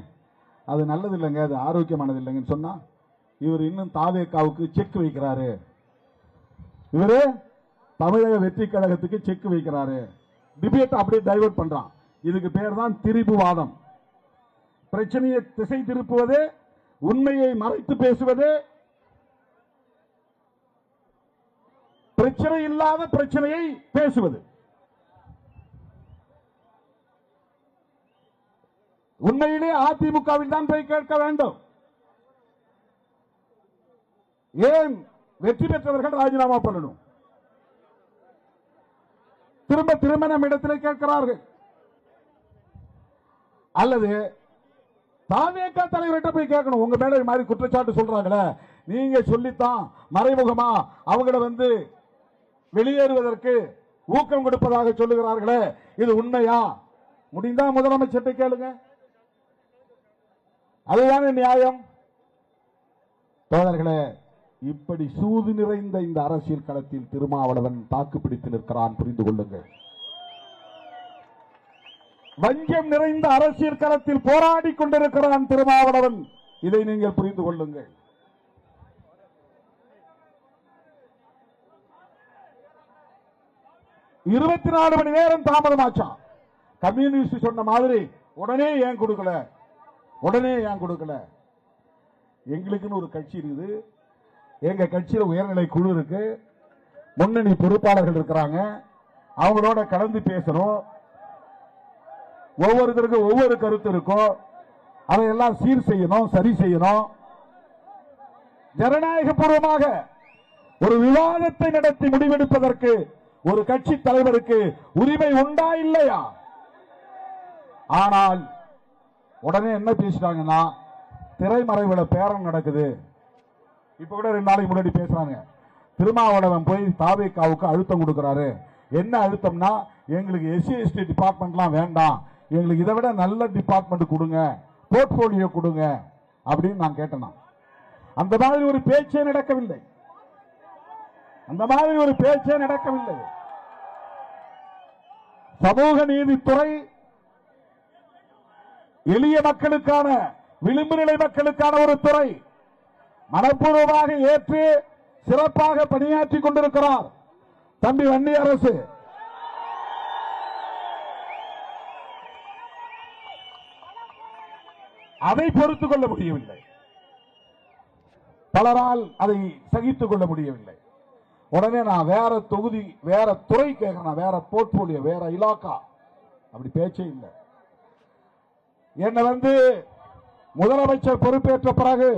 [SPEAKER 1] அது நல்லது இல்லைங்க, அது ஆரோக்கியமானது இல்லைங்கன்னு சொன்னா இவர் இன்னும் தாவேகாவுக்கு செக் வைக்கிறாரு, இவரு தமிழக வெற்றி கழகத்துக்கு செக் வைக்கிறாரு. டிபேட் அப்படியே டைவர்ட் பண்றான். இதுக்கு பேர் தான் திரிபுவாதம். பிரச்சனையை திசை திருப்புவது, உண்மையை மறைத்து பேசுவது, பிரச்சனை இல்லாத பிரச்சனையை பேசுவது. உண்மையிலே அதிமுகவில் தான் போய் கேட்க வேண்டும். ஏன் வெற்றி பெற்றவர்கள் ராஜினாமா பண்ணணும்? திரும்ப திரும்ப நம்ம இடத்திலே கேட்கிறார்கள். அல்லது தாவேகா தலைவர்கிட்ட போய் கேட்கணும். உங்க மேல மாதிரி குற்றச்சாட்டு சொல்றாங்களே, நீங்க சொல்லித்தான் மறைமுகமா அவங்கள வந்து வெளியேறுவதற்கு ஊக்கம் கொடுப்பதாக சொல்லுகிறார்களே, இது உண்மையா? முடிந்தா முதலமைச்சர்கிட்ட கேளுங்க. அதுதானே நியாயம். தோழர்களே, இப்படி சூது நிறைந்த இந்த அரசியல் களத்தில் திருமாவளவன் தாக்கு பிடித்து நிற்கிறான், புரிந்து கொள்ளுங்கள். வஞ்சம் நிறைந்த அரசியல் களத்தில் போராடி கொண்டிருக்கிறான் திருமாவளவன், இதை நீங்கள் புரிந்து கொள்ளுங்கள். இருபத்தி 4 மணி நேரம் தாமதமாச்சான். கம்யூனிஸ்ட் சொன்ன மாதிரி உடனே ஏன் கொடுக்கல, உடனே ஏன் கொடுக்கல? எங்களுக்குன்னு ஒரு கட்சி இருக்குது, எங்க கட்சியில உயர்நிலை குழு இருக்கு, முன்னணி பொறுப்பாளர்கள் இருக்கிறாங்க, அவங்களோட கலந்து பேசணும். ஒவ்வொருத்தருக்கும் ஒவ்வொரு கருத்து இருக்கும், அதையெல்லாம் சீர் செய்யணும், சரி செய்யணும். ஜனநாயக பூர்வமாக ஒரு விவாதத்தை நடத்தி முடிவெடுப்பதற்கு ஒரு கட்சி தலைவருக்கு உரிமை உண்டா இல்லையா? ஆனால் உடனே என்ன பேசிட்டாங்கன்னா, திரைமறைவுல பேரம் நடக்குது. இப்ப கூட 2 நாளைக்கு முன்னாடி பேசுறாங்க, திருமாவளவன் போய் தாவேகாவுக்கு அழுத்தம் கொடுக்கிறாரு. என்ன அழுத்தம்னா, எங்களுக்கு எஸ்சி எஸ்டி டிபார்ட்மெண்ட்லாம் வேண்டாம், எங்களுக்கு இதை விட நல்ல டிபார்ட்மெண்ட் கொடுங்க, போர்ட்போலியோ கொடுங்க அப்படின்னு நான் கேட்டேன். அந்த மாதிரி ஒரு பேச்சே நடக்கவில்லை. சமூக நீதித்துறை எளிய மக்களுக்கான, விளிம்பு நிலை மக்களுக்கான ஒரு துறை. மனப்பூர்வமாக ஏற்று சிறப்பாக பணியாற்றிக் கொண்டிருக்கிறார் தம்பி வன்னி அரசு. அதை பொறுத்துக் கொள்ள முடியவில்லை, பலரால் அதை சகித்துக் கொள்ள முடியவில்லை. உடனே நான் வேற தொகுதி, வேற துறை கேட்கிறேன், வேற போர்ட்போலியோ, வேற இலாக்கா, அப்படி பேச்சே இல்லை. என்ன முதலமைச்சர் பொறுப்பேற்ற பிறகு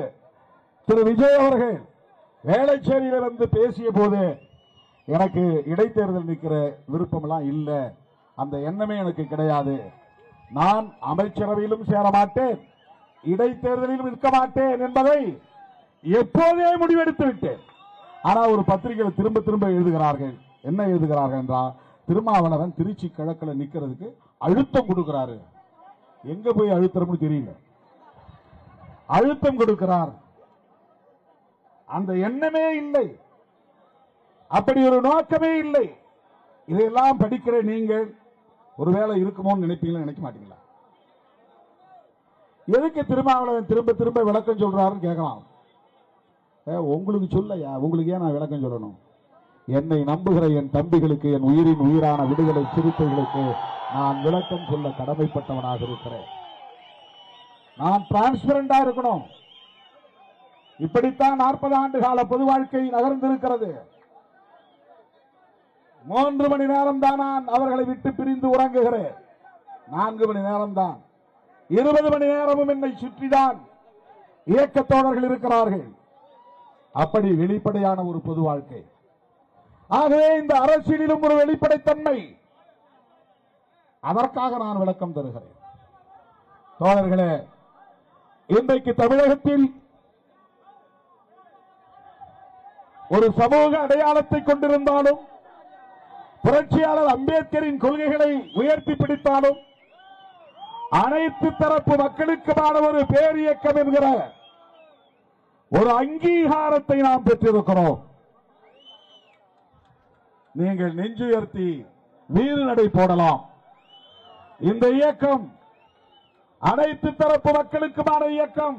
[SPEAKER 1] திரு விஜய் அவர்கள் வேளச்சேரியில் பேசிய போது எனக்கு இடைத்தேர்தல் நிற்கிற விருப்பம் இல்லை, அந்த எண்ணமே எனக்கு கிடையாது. நான் அமைச்சரவையிலும் சேர மாட்டேன், இடைத்தேர்தலிலும் நிற்க மாட்டேன் என்பதை எப்போதே முடிவெடுத்து விட்டேன். ஆனால் ஒரு பத்திரிகையில் திரும்ப திரும்ப எழுதுகிறார்கள். என்ன எழுதுகிறார்கள் என்றால், திருமாவளவன் திருச்சி கிழக்கில் நிற்கிறதுக்கு அழுத்தம் கொடுக்கிறாரு. எங்க போய் அழுத்தம்னு தெரியல, அழுத்தம் கொடுக்கிறார். அந்த எண்ணமே இல்லை, அப்படி ஒரு நோக்கமே இல்லை. இதையெல்லாம் படிக்கிற நீங்கள் ஒருவேளை இருக்குமோன்னு நினைப்பீங்களா, நினைக்க மாட்டீங்களா? எதுக்கு திருமாவளவன் திரும்ப திரும்ப விளக்கம் சொல்றாருன்னு கேட்கலாம். உங்களுக்கு சொல்லையா, உங்களுக்கு ஏன் நான் விளக்கம் சொல்லணும்? என்னை நம்புகிற என் தம்பிகளுக்கு, என் உயிரின் உயிரான விடுதலை சிறுத்தைகளுக்கு நான் விளக்கம் சொல்ல கடமைப்பட்டவனாக இருக்கிறேன். நான் டிரான்ஸ்பரண்டா இருக்கணும். இப்படித்தான் 40 ஆண்டு கால பொது வாழ்க்கை நகர்ந்திருக்கிறது. 3 மணி நேரம் தான் நான் அவர்களை விட்டு பிரிந்து உறங்குகிறேன். 4 மணி நேரம் தான். 20 மணி நேரமும் என்னை சுற்றிதான் இயக்கத்தோழர்கள் இருக்கிறார்கள். அப்படி வெளிப்படையான ஒரு பொது வாழ்க்கை. ஆகவே இந்த அரசியலிலும் ஒரு வெளிப்படைத்தன்மை, அதற்காக நான் விளக்கம் தருகிறேன். தோழர்களே, இன்றைக்கு தமிழகத்தில் ஒரு சமூக அடையாளத்தை கொண்டிருந்தாலும், புரட்சியாளர் அம்பேத்கரின் கொள்கைகளை உயர்த்தி பிடித்தாலும், அனைத்து தரப்பு மக்களுக்குமான ஒரு பேரியக்கம் என்கிற ஒரு அங்கீகாரத்தை நாம் பெற்றிருக்கிறோம். நீங்கள் நெஞ்சுயர்த்தி வீறு நடை போடலாம். இந்த இயக்கம் அனைத்து தரப்பு மக்களுக்குமான இயக்கம்,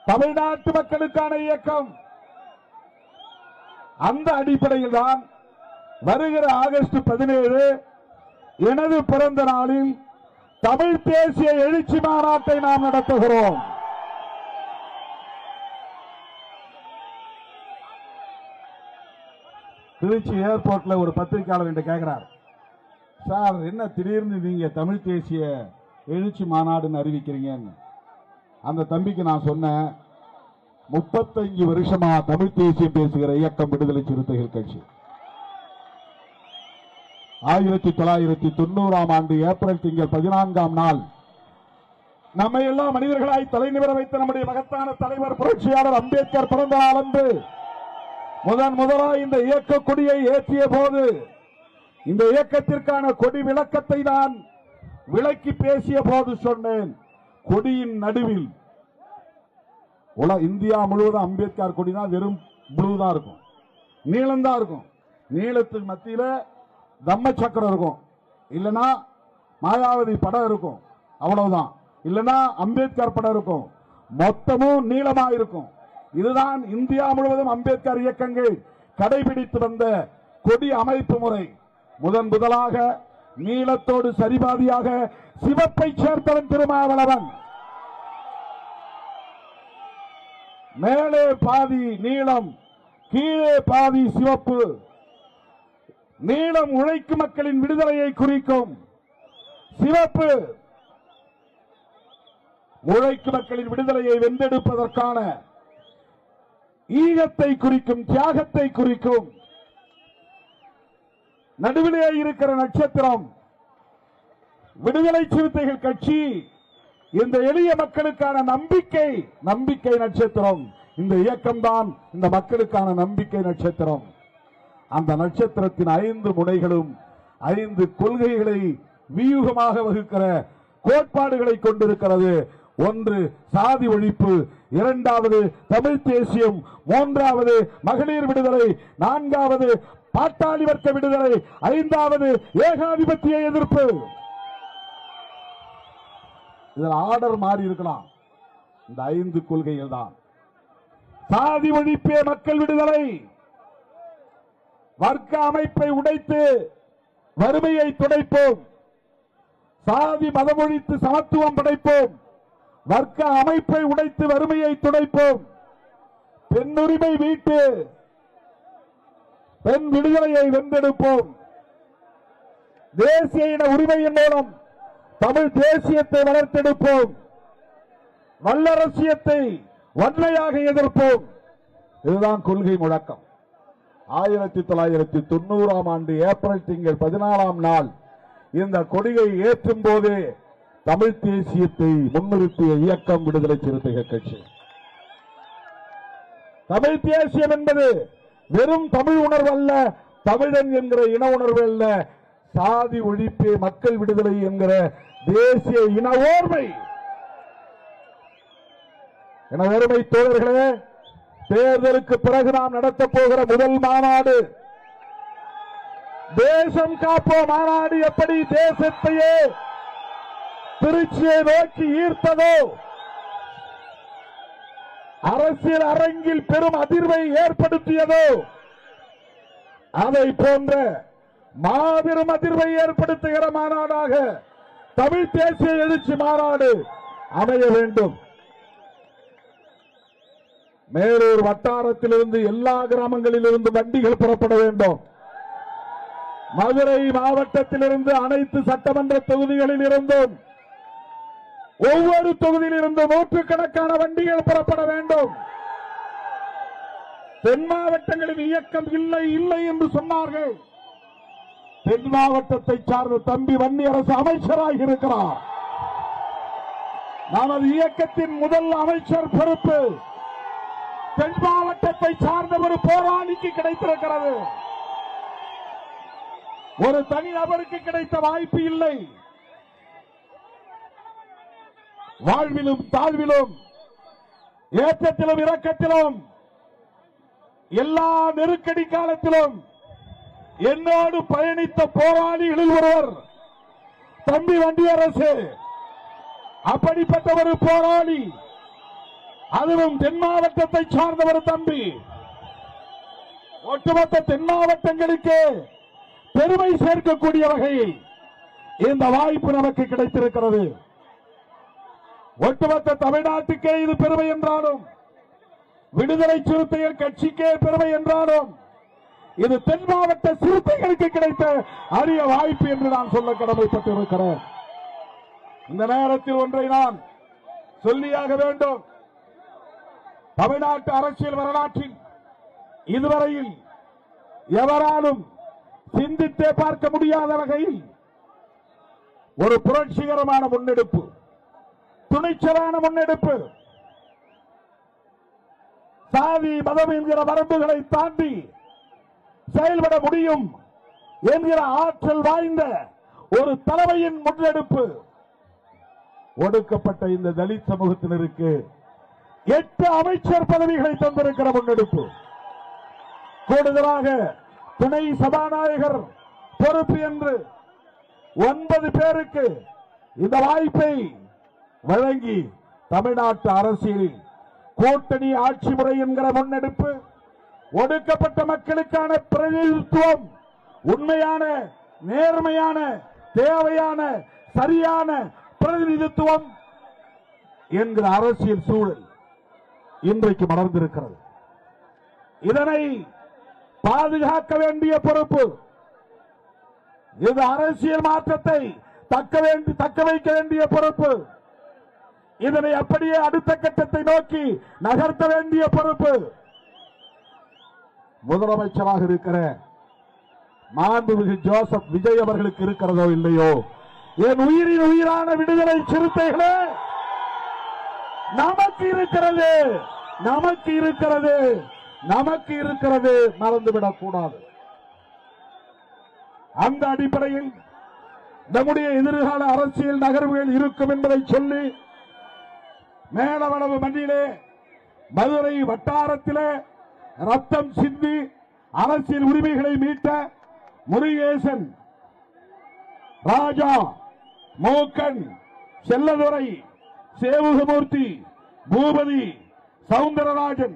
[SPEAKER 1] தமிழ்நாட்டு மக்களுக்கான இயக்கம். அந்த அடிப்படையில் தான் வருகிற ஆகஸ்ட் 17 எனது பிறந்த நாளில் தமிழ் தேசிய எழுச்சி மாநாட்டை நாம் நடத்துகிறோம். திருச்சி ஏர்போர்ட்ல ஒரு பத்திரிகையாளர் என்று கேட்கிறார், சார் என்ன திடீர்னு நீங்க தமிழ் தேசிய எழுச்சி மாநாடுன்னு அறிவிக்கிறீங்க? அந்த தம்பிக்கு நான் சொன்னேன், 35 வருஷமா தமிழ் தேசியம் பேசுகிற இயக்கம் விடுதலை சிறுத்தைகள் கட்சி. 1990ஆம் ஆண்டு ஏப்ரல் திங்கள் 14ஆம் நாள் நம்மை எல்லாம் மனிதர்களாய் தலைநிமிர வைத்த நம்முடைய மகத்தான தலைவர் புரட்சியாளர் அம்பேத்கர் பிறந்த நாள் அன்று முதலாய் இந்த இயக்க கொடியை ஏற்றிய போது, இந்த இயக்கத்திற்கான கொடி விளக்கத்தை நான் விளக்கி பேசிய போது சொன்னேன், கொடியின் நடுவில் இந்தியா முழுவதும் அம்பேத்கர் கொடினா வெறும் ப்ளூ தான் இருக்கும், நீளம் தான் இருக்கும். நீளத்துக்கு மத்தியில தம்ம சக்கரம் இருக்கும், இல்லனா மாயாவதி படம் இருக்கும், அவ்வளவுதான். இல்லனா அம்பேத்கர் படம் இருக்கும், மொத்தமும் நீளமா இருக்கும். இதுதான் இந்தியா முழுவதும் அம்பேத்கர் இயக்கங்கள் கடைபிடித்து வந்த கொடி அமைப்பு முறை. முதலாக நீளத்தோடு சரிபாதியாக சிவப்பை சேர்த்தவன் திருமாவளவன். மேலே பாதி நீளம், கீழே பாதி சிவப்பு. நீளம் உழைக்கும் மக்களின் விடுதலையை குறிக்கும், சிவப்பு உழைக்கும் மக்களின் விடுதலையை வென்றெடுப்பதற்கான ஈகத்தை குறிக்கும், தியாகத்தை குறிக்கும். நடுவிலே இருக்கிற நட்சத்திரம் விடுதலை சிறுத்தைகள் கட்சி இந்த எளிய மக்களுக்கான நம்பிக்கை நட்சத்திரம். இந்த இயக்கம்தான் இந்த மக்களுக்கான நம்பிக்கை நட்சத்திரம். அந்த நட்சத்திரத்தின் 5 முனைகளும் 5 கொள்கைகளை வியூகமாக வகுக்கிற கோட்பாடுகளை கொண்டிருக்கிறது. 1 சாதி ஒழிப்பு, 2வது தமிழ் தேசியம், 3வது மகளிர் விடுதலை, 4வது பாட்டாளி வர்க்க விடுதலை, 5வது ஏகாதிபத்திய எதிர்ப்பு. இதில் ஆர்டர் மாறி இருக்கலாம். இந்த 5 கொள்கைகள் தான். சாதி ஒழிப்பே மக்கள் விடுதலை, வர்க்க அமைப்பை உடைத்து வறுமையை துடைப்போம், சாதி மதம் ஒழித்து சமத்துவம் படைப்போம், வர்க்க அமைப்பை உடைத்து வறுமையை துடைப்போம், பெண்ணுரிமை மீட்டு பெண் விடுதலையை வென்றெடுப்போம், தேசிய இன உரிமையின் மூலம் தமிழ் தேசியத்தை வளர்த்தெடுப்போம், வல்லரசியத்தை வன்மையாக எதிர்ப்போம். இதுதான் கொள்கை முழக்கம். 1990ஆம் ஆண்டு ஏப்ரல் திங்கள் 14ஆம் நாள் இந்த கொடியை ஏற்றும் போதே தமிழ் தேசியத்தை முன்னிறுத்திய இயக்கம் விடுதலை சிறுத்தைகள் கட்சி. தமிழ் தேசியம் என்பது வெறும் தமிழ் உணர்வு அல்ல, தமிழன் என்கிற இன உணர்வு அல்ல, சாதி ஒழிப்பே மக்கள் விடுதலை என்கிற தேசிய இன ஓர்மை. எனதருமை தோழர்களே, தேர்தலுக்கு பிறகு நாம் நடத்த போகிற முதல் மாநாடு தேசம் காப்போ மாநாடு எப்படி தேசத்தையே திருச்சியை நோக்கி ஈர்த்ததோ, அரசியல் அரங்கில் பெரும் அதிர்வை ஏற்படுத்தியதோ, அதை போன்ற மாபெரும் அதிர்வை ஏற்படுத்துகிற மாநாடாக தமிழ் தேசிய எழுச்சி மாநாடு அமைய வேண்டும். மேலூர் வட்டாரத்திலிருந்து எல்லா கிராமங்களிலிருந்து வண்டிகள் புறப்பட வேண்டும். மதுரை மாவட்டத்திலிருந்து அனைத்து சட்டமன்ற தொகுதிகளில் இருந்தும் ஒவ்வொரு தொகுதியில் இருந்து நூற்றுக்கணக்கான வண்டிகள் புறப்பட வேண்டும். தென் மாவட்டங்களில் இயக்கம் இல்லை இல்லை என்று சொன்னார்கள். தென் மாவட்டத்தை சார்ந்த தம்பி வன்னியரசு அமைச்சராக இருக்கிறார். நமது இயக்கத்தின் முதல் அமைச்சர் பொறுப்பு தென் மாவட்டத்தை சார்ந்த ஒரு போராளிக்கு கிடைத்திருக்கிறது. ஒரு தனி நபருக்கு கிடைத்த வாய்ப்பு இல்லை. வாழ்விலும் தாழ்விலும் ஏற்றத்திலும் இரக்கத்திலும் எல்லா நெருக்கடி காலத்திலும் என்னோடு பயணித்த போராளிகளில் ஒருவர் தம்பி வன்னியரசு. அப்படிப்பட்ட ஒரு போராளி, அதுவும் தென் மாவட்டத்தை சார்ந்த ஒரு தம்பி, ஒட்டுமொத்த தென் மாவட்டங்களுக்கு பெருமை சேர்க்கக்கூடிய வகையில் இந்த வாய்ப்பு நமக்கு கிடைத்திருக்கிறது. ஒட்டுமொத்த தமிழ்நாட்டுக்கே இது பெருமை என்றாலும், விடுதலை சிறுத்தைகள் கட்சிக்கே பெருமை என்றாலும், இது தென் மாவட்ட சிறுத்தைகளுக்கு கிடைத்த அரிய வாய்ப்பு என்று நான் சொல்ல கடமைப்பட்டிருக்கிறேன். இந்த நேரத்தில் ஒன்றை நான் சொல்லியாக வேண்டும். தமிழ்நாட்டு அரசியல் வரலாற்றில் இதுவரையில் எவராலும் சிந்தித்தே பார்க்க முடியாத வகையில் ஒரு புரட்சிகரமான முன்னெடுப்பு, துணிச்சலான முன்னெடுப்பு, சாதி மதம் என்கிற வரம்புகளை தாண்டி செயல்பட முடியும் என்கிற ஆற்றல் வாய்ந்த ஒரு தலைமையின் முன்னெடுப்பு. ஒடுக்கப்பட்ட இந்த தலித் சமூகத்தினருக்கு 8 அமைச்சர் பதவிகளை தந்திருக்கிற முன்னெடுப்பு. கூடுதலாக துணை சபாநாயகர் பொறுப்பு என்று 9 பேருக்கு இந்த வாய்ப்பை வழங்கி தமிழ்நாட்டு அரசியலில் கூட்டணி ஆட்சி முறை என்கிற முன்னெடுப்பு, ஒடுக்கப்பட்ட மக்களுக்கான பிரதிநிதித்துவம், உண்மையான நேர்மையான தேவையான சரியான பிரதிநிதித்துவம் என்கிற அரசியல் சூழல் இன்றைக்கு மலர்ந்திருக்கிறது. இதனை பாதுகாக்க வேண்டிய பொறுப்பு, இது அரசியல் மாற்றத்தை தக்க வைக்க வேண்டிய பொறுப்பு, இதனை அப்படியே அடுத்த கட்டத்தை நோக்கி நகர்த்த வேண்டிய பொறுப்பு முதலமைச்சராக இருக்கிற மாண்புமிகு ஜோசப் விஜய் அவர்களுக்கு இருக்கிறதோ இல்லையோ, என் உயிரின் உயிரான விடுதலை சிறுத்தைகளே, நமக்கு இருக்கிறது, நமக்கு இருக்கிறது, நமக்கு இருக்கிறது, மறந்துவிடக் கூடாது. அந்த அடிப்படையில் நம்முடைய எதிர்கால அரசியல் நகர்வுகள் இருக்கும் என்பதை சொல்லி மேலவளவு மண்ணிலே மதுரை வட்டாரத்திலே ரத்தம் சிந்தி அரசியல் உரிமைகளை மீட்ட முருகேசன், ராஜா, மூக்கன், செல்லதுரை, சேவுகமூர்த்தி, பூபதி, சவுந்தரராஜன்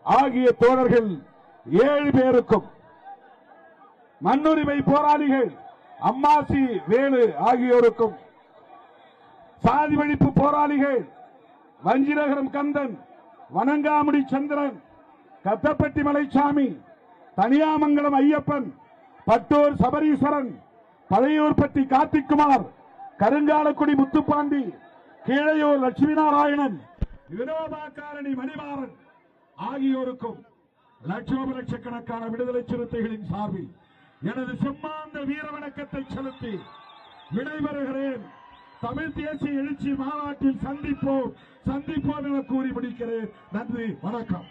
[SPEAKER 1] ஆகிய தோழர்கள் 7 பேருக்கும், மண்ணுரிமை போராளிகள் அம்மாசி வேலு ஆகியோருக்கும், சாதி ஒழிப்பு போராளிகள் வஞ்சிநகரம் கந்தன், வனங்காமுடி சந்திரன், கத்தப்பட்டி மலைச்சாமி, தனியாமங்கலம் ஐயப்பன், பட்டூர் சபரீஸ்வரன், பழையூர்பட்டி கார்த்திக்குமார், கருங்காலக்குடி முத்துப்பாண்டி, கீழையூர் லட்சுமி நாராயணன், வினோபாக்காரணி மணிமாறன் ஆகியோருக்கும் லட்சோப லட்சக்கணக்கான விடுதலை சிறுத்தைகளின் சார்பில் எனது செம்மாந்த வீர வணக்கத்தை செலுத்தி விடைபெறுகிறேன். தமிழ் தேசிய எழுச்சி மாநாட்டில் சந்திப்போம் என கூறி முடிக்கிறேன். நன்றி, வணக்கம்.